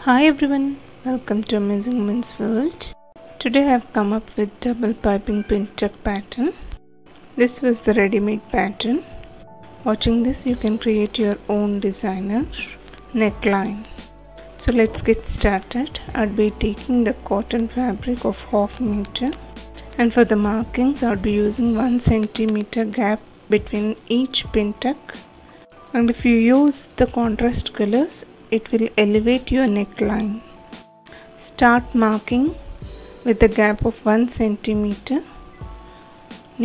Hi everyone, welcome to Amazing Women's World. Today I have come up with double piping pin tuck pattern. This was the ready-made pattern. Watching this you can create your own designer neckline. So let's get started. I'll be taking the cotton fabric of 1/2 meter, and for the markings I'll be using 1 centimeter gap between each pin tuck. And if you use the contrast colors, it will elevate your neckline. Start marking with a gap of 1 centimeter.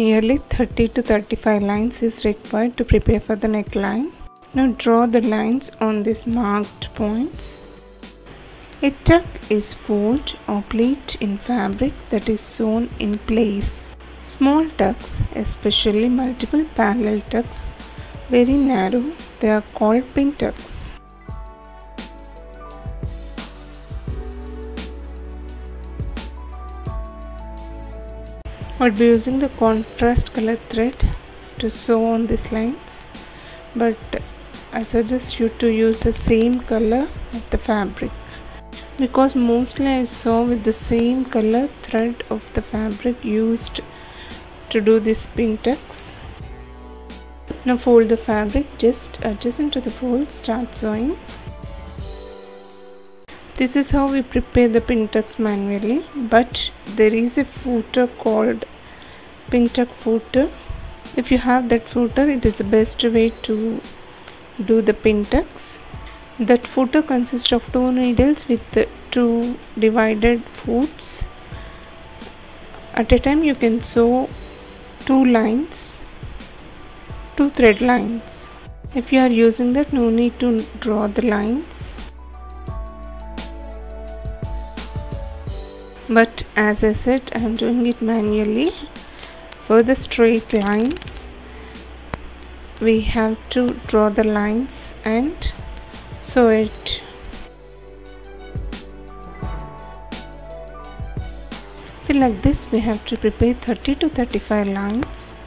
Nearly 30 to 35 lines is required to prepare for the neckline. Now draw the lines on these marked points. A tuck is fold or pleat in fabric that is sewn in place. Small tucks, especially multiple parallel tucks, very narrow, they are called pin tucks. I'll be using the contrast color thread to sew on these lines, but I suggest you to use the same color of the fabric, because mostly I sew with the same color thread of the fabric used to do these pin tucks. Now fold the fabric just adjacent to the fold, start sewing. This is how we prepare the pin tucks manually, but there is a footer called pin tuck footer. If you have that footer, it is the best way to do the pin tucks. That footer consists of 2 needles with 2 divided foots. At a time you can sew 2 lines, 2 thread lines. If you are using that, no need to draw the lines. But as I said, I am doing it manually. For the straight lines, we have to draw the lines and sew it. See, like this we have to prepare 30 to 35 lines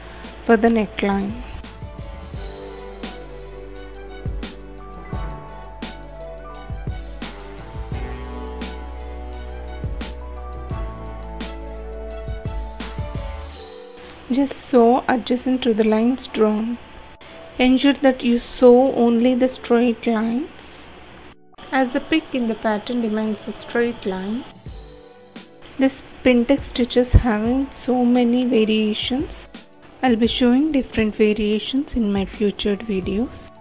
for the neckline. Just sew adjacent to the lines drawn. Ensure that you sew only the straight lines, as the pick in the pattern demands the straight line. This pin tuck stitches having so many variations. I'll be showing different variations in my future videos.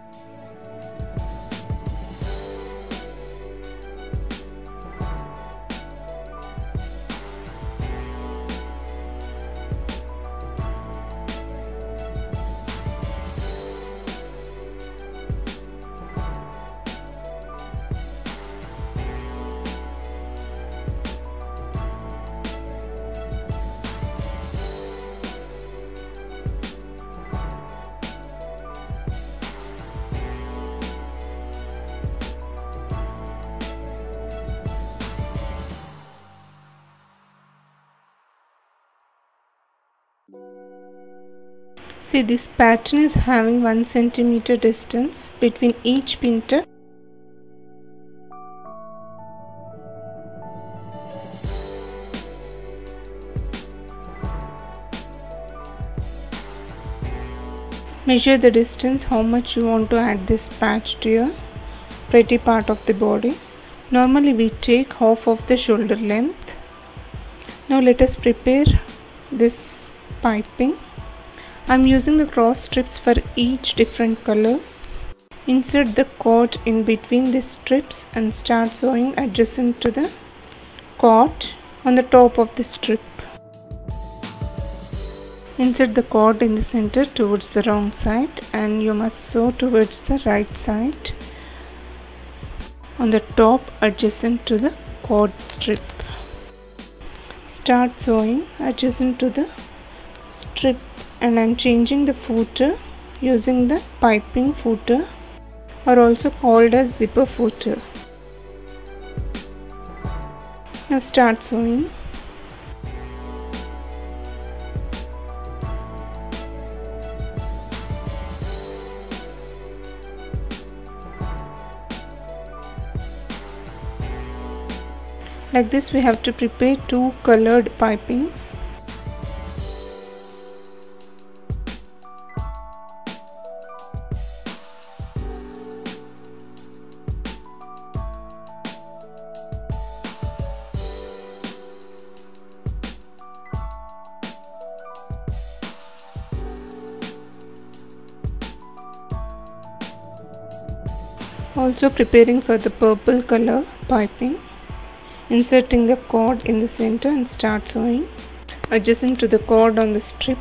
See, this pattern is having 1 centimeter distance between each pin tuck. Measure the distance, how much you want to add this patch to your pretty part of the bodice. Normally we take half of the shoulder length. Now let us prepare this piping. I am using the cross strips for each different colors. Insert the cord in between the strips and start sewing adjacent to the cord on the top of the strip. Insert the cord in the center towards the wrong side, and you must sew towards the right side on the top adjacent to the cord strip. Start sewing adjacent to the strip, and I am changing the footer using the piping footer, or also called as zipper footer. Now start sewing. Like this we have to prepare 2 colored pipings. Also preparing for the purple color piping. Inserting the cord in the center and start sewing. Adjacent to the cord on the strip.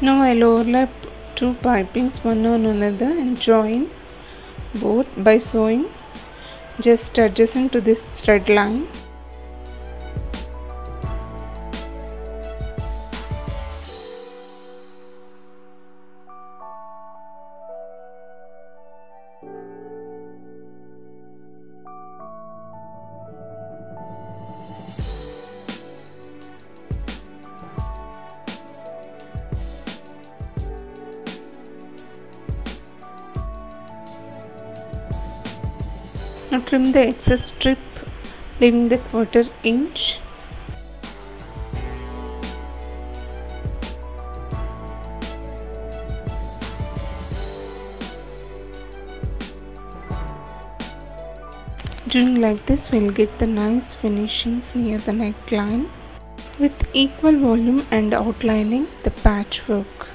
Now I'll overlap 2 pipings one on another and join both by sewing just adjacent to this thread line. Now trim the excess strip, leaving the 1/4 inch. Doing like this, we'll get the nice finishings near the neckline with equal volume and outlining the patchwork.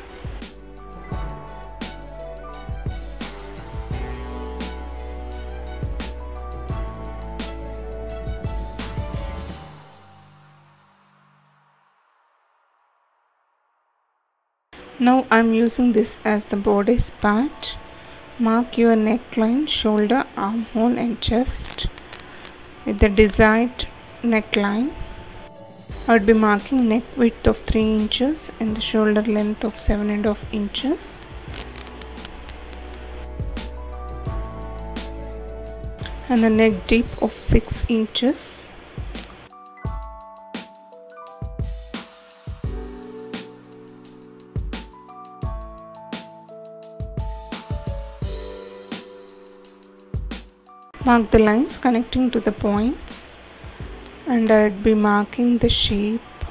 Now I'm using this as the bodice part. Mark your neckline, shoulder, armhole and chest with the desired neckline. I would be marking neck width of 3 inches and the shoulder length of 7.5 inches. And the neck deep of 6 inches. Mark the lines connecting to the points, and I'd be marking the shape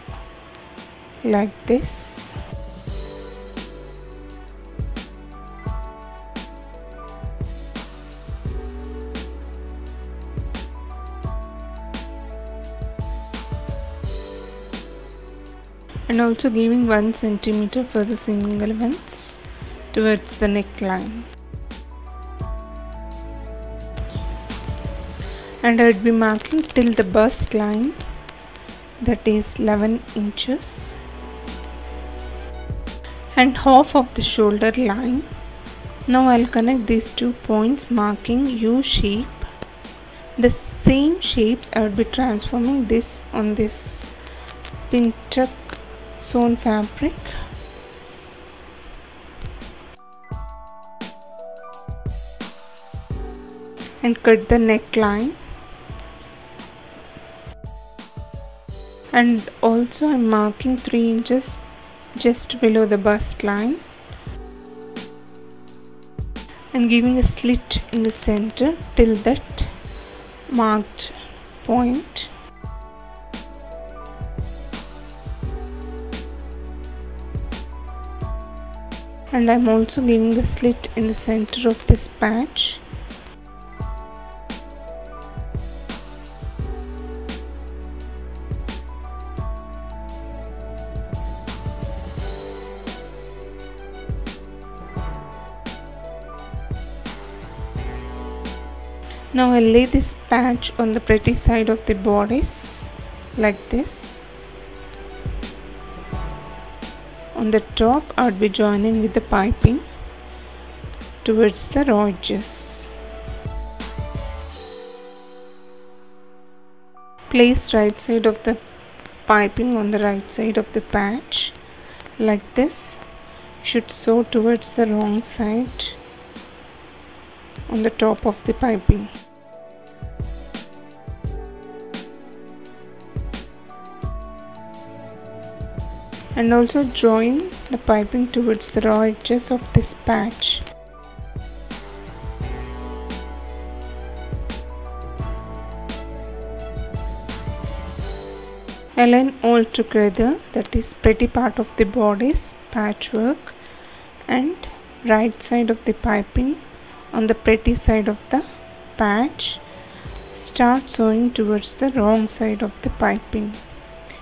like this. And also giving 1 centimeter for the seam allowance towards the neckline. And I would be marking till the bust line, that is 11 inches, and half of the shoulder line. Now I'll connect these 2 points marking U shape. The same shapes I would be transforming this on this pin tuck sewn fabric. And cut the neckline. And also I'm marking 3 inches just below the bust line and giving a slit in the center till that marked point. And I'm also giving the slit in the center of this patch. Now I'll lay this patch on the pretty side of the bodice like this. On the top I would be joining with the piping towards the raw edges. Place right side of the piping on the right side of the patch like this. You should sew towards the wrong side on the top of the piping. And also join the piping towards the raw edges of this patch. Align all together, that is pretty part of the bodice patchwork and right side of the piping on the pretty side of the patch. Start sewing towards the wrong side of the piping.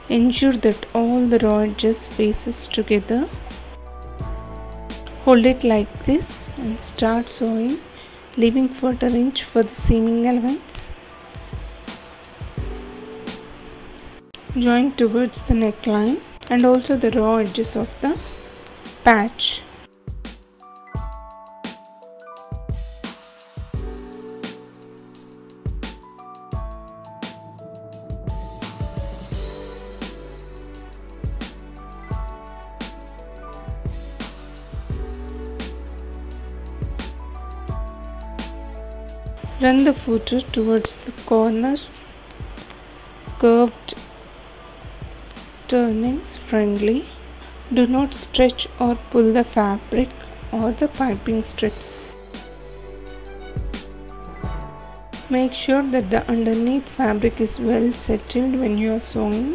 Ensure that all the raw edges faces together. Hold it like this and start sewing, leaving 1/4 inch for the seaming allowance. Join towards the neckline and also the raw edges of the patch. Run the footer towards the corner, curved turnings friendly. Do not stretch or pull the fabric or the piping strips. Make sure that the underneath fabric is well settled when you are sewing.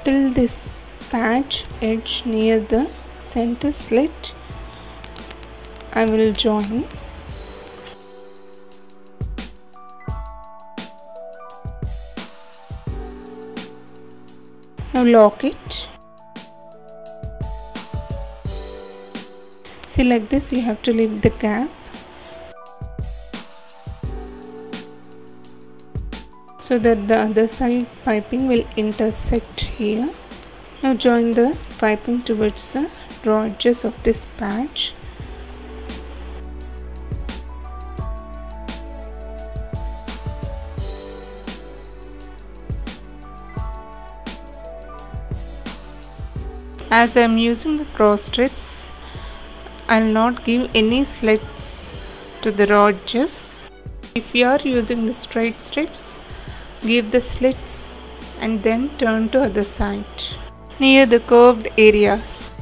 Till this patch edge near the center slit, I will join. Now lock it. See, like this you have to leave the gap so that the other side piping will intersect here. Now join the piping towards the raw edges of this patch. As I am using the cross strips, I will not give any slits to the raw edges. If you are using the straight strips, give the slits and then turn to other side near the curved areas.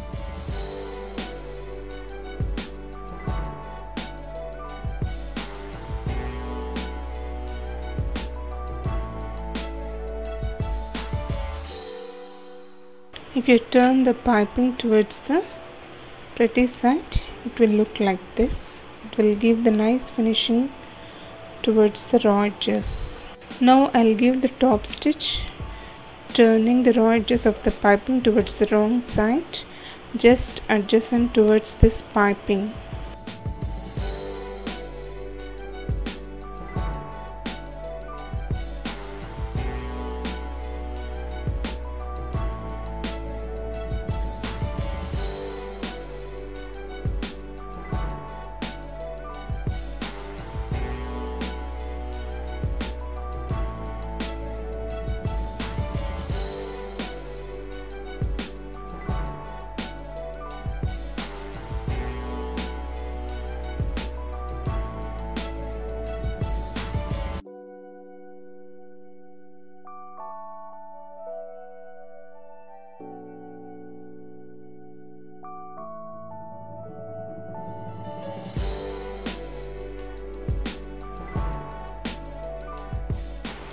If you turn the piping towards the pretty side, it will look like this. It will give the nice finishing towards the raw edges. Now I'll give the top stitch, turning the raw edges of the piping towards the wrong side, just adjacent towards this piping.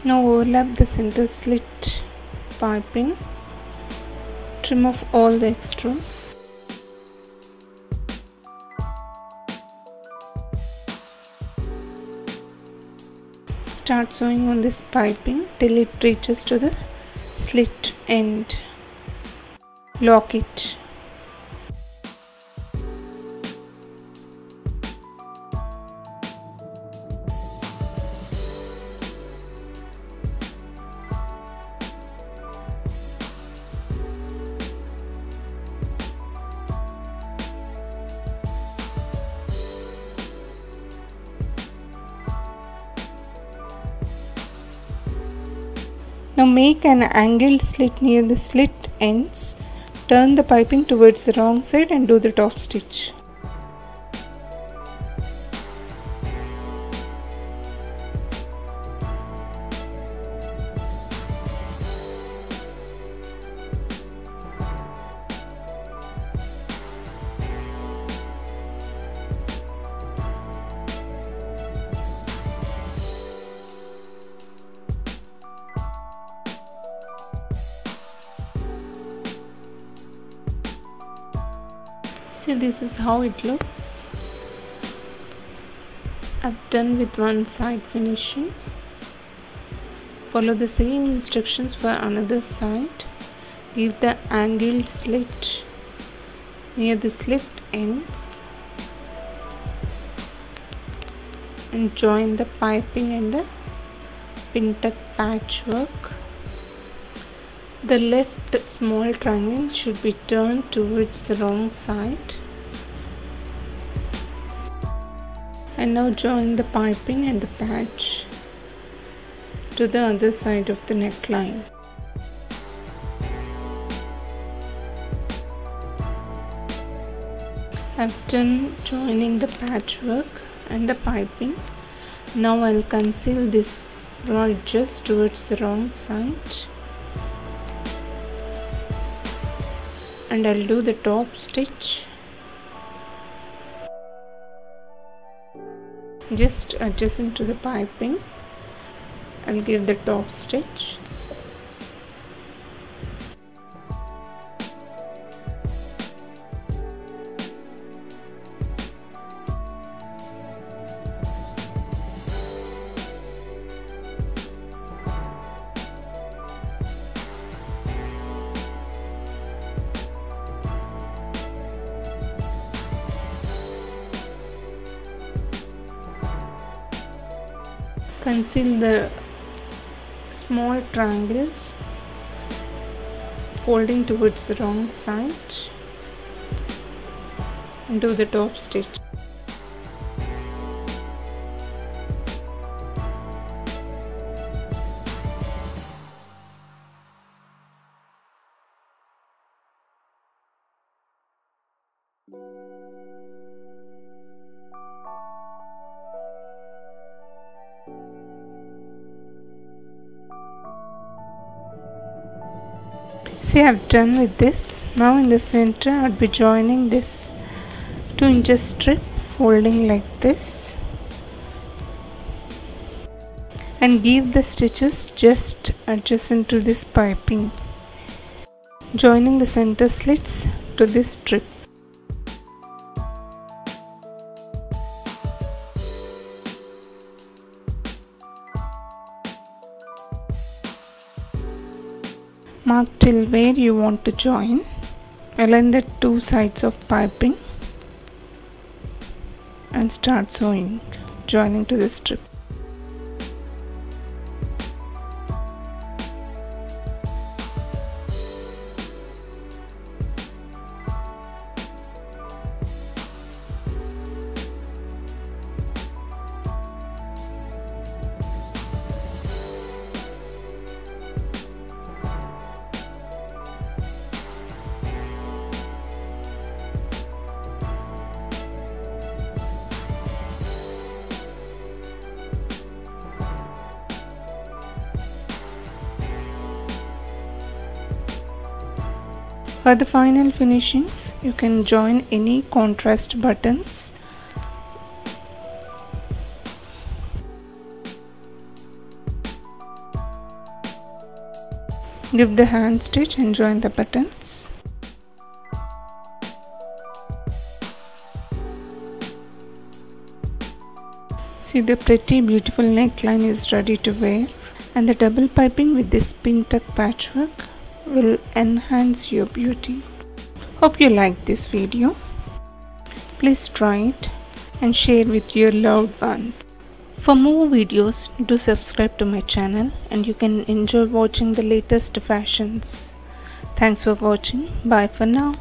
Now overlap the center slit piping, trim off all the extras. Start sewing on this piping till it reaches to the slit end. Lock it. Now make an angled slit near the slit ends. turn the piping towards the wrong side and do the top stitch. See, this is how it looks. I've done with one side finishing. Follow the same instructions for another side. Give the angled slit near the slit ends and join the piping and the pin tuck patchwork. The left small triangle should be turned towards the wrong side. And now join the piping and the patch to the other side of the neckline. I've done joining the patchwork and the piping. Now I'll conceal this raw edges towards the wrong side. And I'll do the top stitch just adjacent to the piping. I'll give the top stitch. Conceal the small triangle folding towards the wrong side and do the top stitch. See, I've done with this. Now in the center I'll be joining this 2 inches strip, folding like this, and give the stitches just adjacent to this piping, joining the center slits to this strip. Mark till where you want to join. Align the 2 sides of piping and start sewing, joining to the strip. For the final finishings, you can join any contrast buttons. Give the hand stitch and join the buttons. See, the pretty beautiful neckline is ready to wear, and the double piping with this pin tuck patchwork will enhance your beauty. Hope you liked this video. Please try it and share with your loved ones. For more videos, do subscribe to my channel and you can enjoy watching the latest fashions. Thanks for watching. Bye for now.